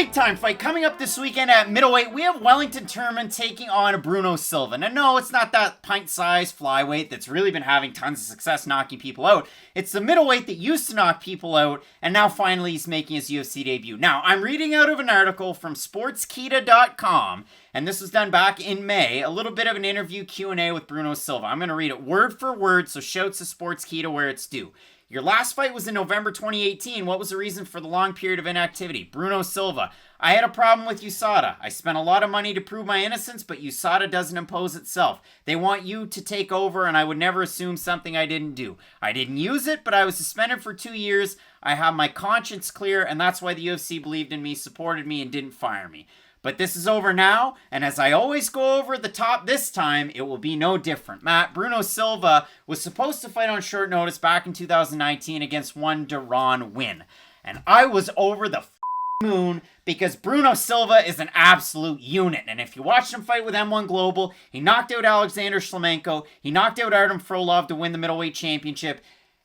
Big time fight coming up this weekend at middleweight. We have Wellington Turman taking on Bruno Silva. Now, no, it's not that pint-sized flyweight that's really been having tons of success knocking people out. It's the middleweight that used to knock people out, and now finally he's making his UFC debut. Now, I'm reading out of an article from Sportskeeda.com, and this was done back in May, a little bit of an interview Q&A with Bruno Silva. I'm going to read it word for word, so shouts to Sportskeeda where it's due. Your last fight was in November 2018. What was the reason for the long period of inactivity? Bruno Silva. I had a problem with USADA. I spent a lot of money to prove my innocence, but USADA doesn't impose itself. They want you to take over, and I would never assume something I didn't do. I didn't use it, but I was suspended for 2 years. I have my conscience clear, and that's why the UFC believed in me, supported me, and didn't fire me. But this is over now, and as I always go over the top this time, it will be no different. Matt, Bruno Silva was supposed to fight on short notice back in 2019 against one Deron Win. And I was over the moon because Bruno Silva is an absolute unit. And if you watched him fight with M1 Global, he knocked out Alexander Shlemenko, he knocked out Artem Frolov to win the middleweight championship.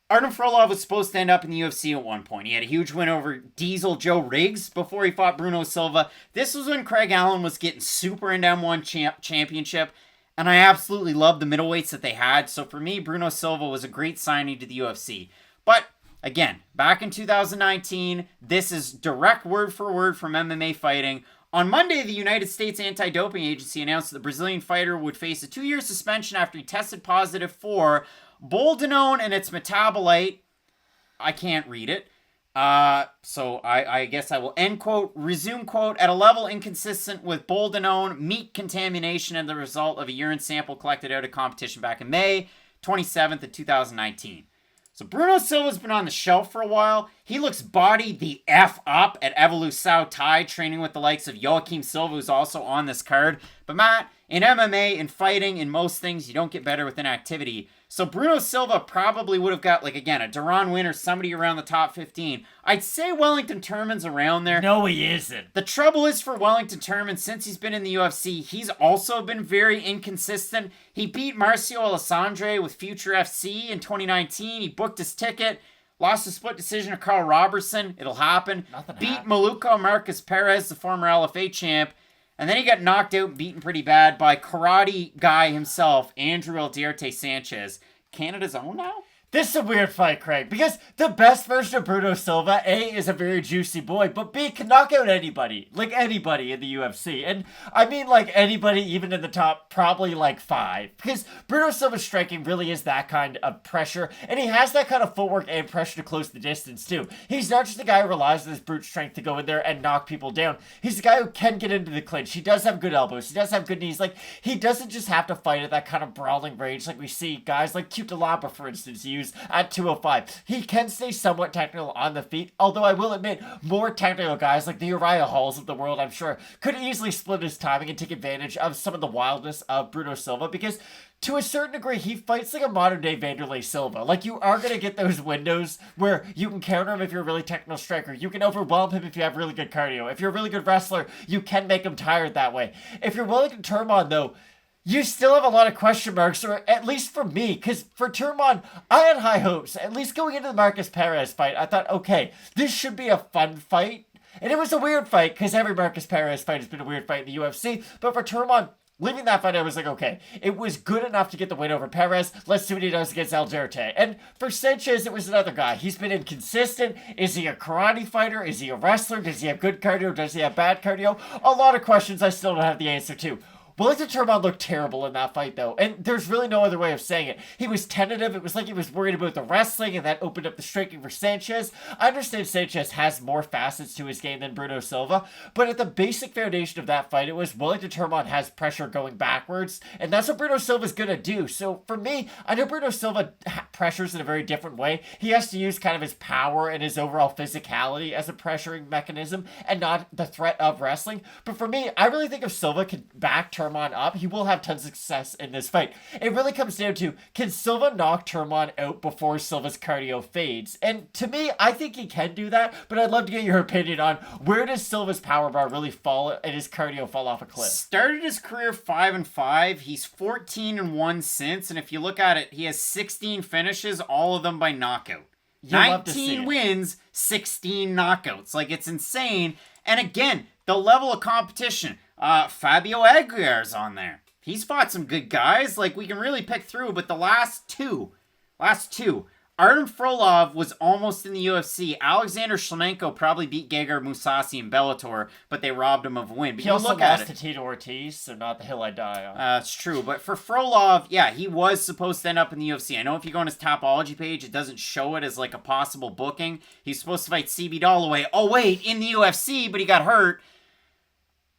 Artem Frolov was supposed to end up in the UFC at one point. He had a huge win over Diesel Joe Riggs before he fought Bruno Silva. This was when Craig Allen was getting super into M1 championship, and I absolutely loved the middleweights that they had. So for me, Bruno Silva was a great signing to the UFC. But again, back in 2019, this is direct word for word from MMA Fighting. On Monday, the United States Anti-Doping Agency announced that the Brazilian fighter would face a 2-year suspension after he tested positive for boldenone and its metabolite. I can't read it. So I guess I will end quote, resume quote, at a level inconsistent with boldenone meat contamination and the result of a urine sample collected out of competition back in May 27th of 2019. So Bruno Silva's been on the shelf for a while. He looks bodied the F up at Evolução Thai, training with the likes of Joaquim Silva, who's also on this card. But Matt, in MMA, in fighting, in most things, you don't get better with inactivity. So Bruno Silva probably would have got, like, again, a Deron Win or somebody around the top 15. I'd say Wellington Turman's around there. No, he isn't. The trouble is for Wellington Turman, since he's been in the UFC, he's also been very inconsistent. He beat Marcio Alessandre with Future FC in 2019. He booked his ticket. Lost a split decision to Carl Robertson. It'll happen. Beat Maluco Marcus Perez, the former LFA champ. And then he got knocked out, beaten pretty bad by karate guy himself, Andrew Aldierte Sanchez. Canada's own now? This is a weird fight, Craig, because the best version of Bruno Silva, A, is a very juicy boy, but B, can knock out anybody. Like, anybody in the UFC. And I mean, like, anybody even in the top, probably, like, 5. Because Bruno Silva's striking really is that kind of pressure, and he has that kind of footwork and pressure to close the distance, too. He's not just the guy who relies on his brute strength to go in there and knock people down. He's the guy who can get into the clinch. He does have good elbows. He does have good knees. Like, he doesn't just have to fight at that kind of brawling range like we see guys like Cutelaba, for instance, use at 205. He can stay somewhat technical on the feet, although I will admit, more technical guys like the Uriah Halls of the world, I'm sure, could easily split his timing and take advantage of some of the wildness of Bruno Silva, because to a certain degree, he fights like a modern-day Vanderlei Silva. Like, you are going to get those windows where you can counter him if you're a really technical striker. You can overwhelm him if you have really good cardio. If you're a really good wrestler, you can make him tired that way. If you're Wellington Turman, though, you still have a lot of question marks, or at least for me, because for Turman, I had high hopes. At least going into the Marcus Perez fight, I thought, okay, this should be a fun fight. And it was a weird fight, because every Marcus Perez fight has been a weird fight in the UFC. But for Turman, leaving that fight, I was like, okay, it was good enough to get the win over Perez. Let's see what he does against Aldierte. And for Sanchez, it was another guy. He's been inconsistent. Is he a karate fighter? Is he a wrestler? Does he have good cardio? Does he have bad cardio? A lot of questions I still don't have the answer to. Wellington Turman looked terrible in that fight, though, and there's really no other way of saying it. He was tentative. It was like he was worried about the wrestling, and that opened up the striking for Sanchez. I understand Sanchez has more facets to his game than Bruno Silva, but at the basic foundation of that fight, it was Wellington Turman has pressure going backwards, and that's what Bruno Silva's going to do. So for me, I know Bruno Silva pressures in a very different way. He has to use kind of his power and his overall physicality as a pressuring mechanism, and not the threat of wrestling. But for me, I really think if Silva can back Turman up, he will have tons of success in this fight. It really comes down to, can Silva knock Turman out before Silva's cardio fades? And to me, I think he can do that, but I'd love to get your opinion on, where does Silva's power bar really fall and his cardio fall off a cliff? Started his career 5-5. He's 14-1 since, and if you look at it, he has 16 finishes, all of them by knockout. love to see 19 it. wins, 16 knockouts. Like, it's insane. And again, the level of competition. Fabio Aguiar's on there. He's fought some good guys. Like, we can really pick through, but the last two. Artem Frolov was almost in the UFC. Alexander Shlemenko probably beat Gegard Mousasi in Bellator, but they robbed him of a win. But He also lost to Tito Ortiz, so not the hill I die on. It's true, but for Frolov, yeah, he was supposed to end up in the UFC. I know if you go on his Tapology page, it doesn't show it as like a possible booking. He's supposed to fight CB Dollaway. Oh wait, in the UFC, but he got hurt.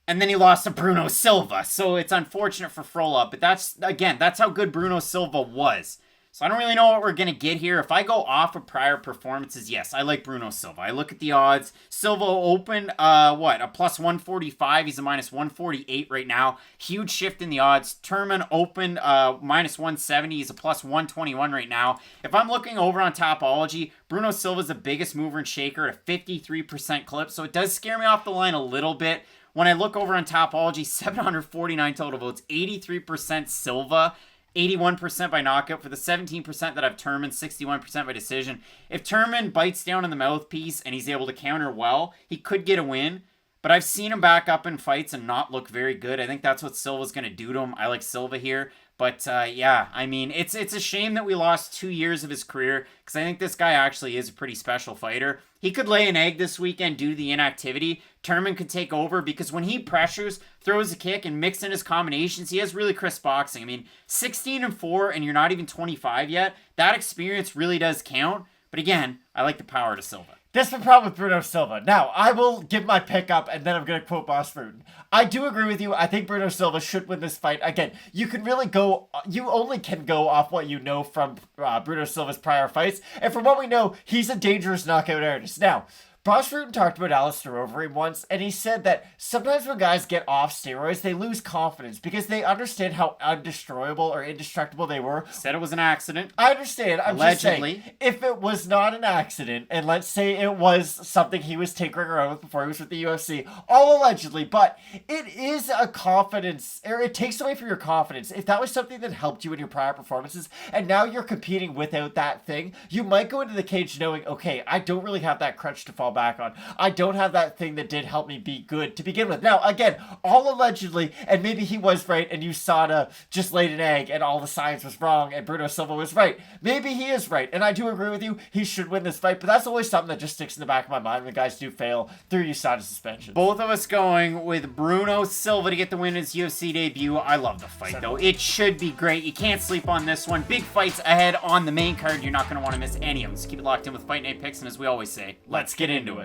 And then he lost to Bruno Silva. So it's unfortunate for Frolov, but that's how good Bruno Silva was. So I don't really know what we're going to get here. If I go off of prior performances, yes, I like Bruno Silva. I look at the odds. Silva opened, a plus 145. He's a minus 148 right now. Huge shift in the odds. Turman opened minus 170. He's a plus 121 right now. If I'm looking over on Tapology, Bruno Silva's the biggest mover and shaker at a 53% clip. So it does scare me off the line a little bit. When I look over on Tapology, 749 total votes, 83% Silva. 81% by knockout. For the 17% that I've Turman, 61% by decision. If Turman bites down on the mouthpiece and he's able to counter well, he could get a win. But I've seen him back up in fights and not look very good. I think that's what Silva's going to do to him. I like Silva here. But yeah, I mean, it's a shame that we lost 2 years of his career because I think this guy actually is a pretty special fighter. He could lay an egg this weekend due to the inactivity. Turman could take over because when he pressures, throws a kick, and mixes in his combinations, he has really crisp boxing. I mean, 16-4 and you're not even 25 yet. That experience really does count. But again, I like the power to Silva. That's the problem with Bruno Silva. Now, I will give my pick up, and then I'm going to quote Boss Fruit. I do agree with you. I think Bruno Silva should win this fight. Again, you only can go off what you know from Bruno Silva's prior fights. And from what we know, he's a dangerous knockout artist. Now, Boss Fruit talked about Alistair Overeem once, and he said that sometimes when guys get off steroids, they lose confidence because they understand how undestroyable or indestructible they were. Said it was an accident. I understand. I'm Allegedly. just saying, if it was not an accident, and let's say it was something he was tinkering around with before he was with the UFC, all allegedly, but it is a confidence, or it takes away from your confidence. If that was something that helped you in your prior performances, and now you're competing without that thing, you might go into the cage knowing, okay, I don't really have that crutch to fall back on. I don't have that thing that did help me be good to begin with. Now, again, all allegedly, and maybe he was right, and USADA just laid an egg, and all the science was wrong, and Bruno Silva was right. Maybe he is right, and I do agree with you. He should win this fight, but that's always something that just sticks in the back of my mind when guys do fail through USADA suspension. Both of us going with Bruno Silva to get the win in his UFC debut. I love the fight, though. It should be great. You can't sleep on this one. Big fights ahead on the main card. You're not going to want to miss any of them. So keep it locked in with Fight Night Picks, and as we always say, let's get into it.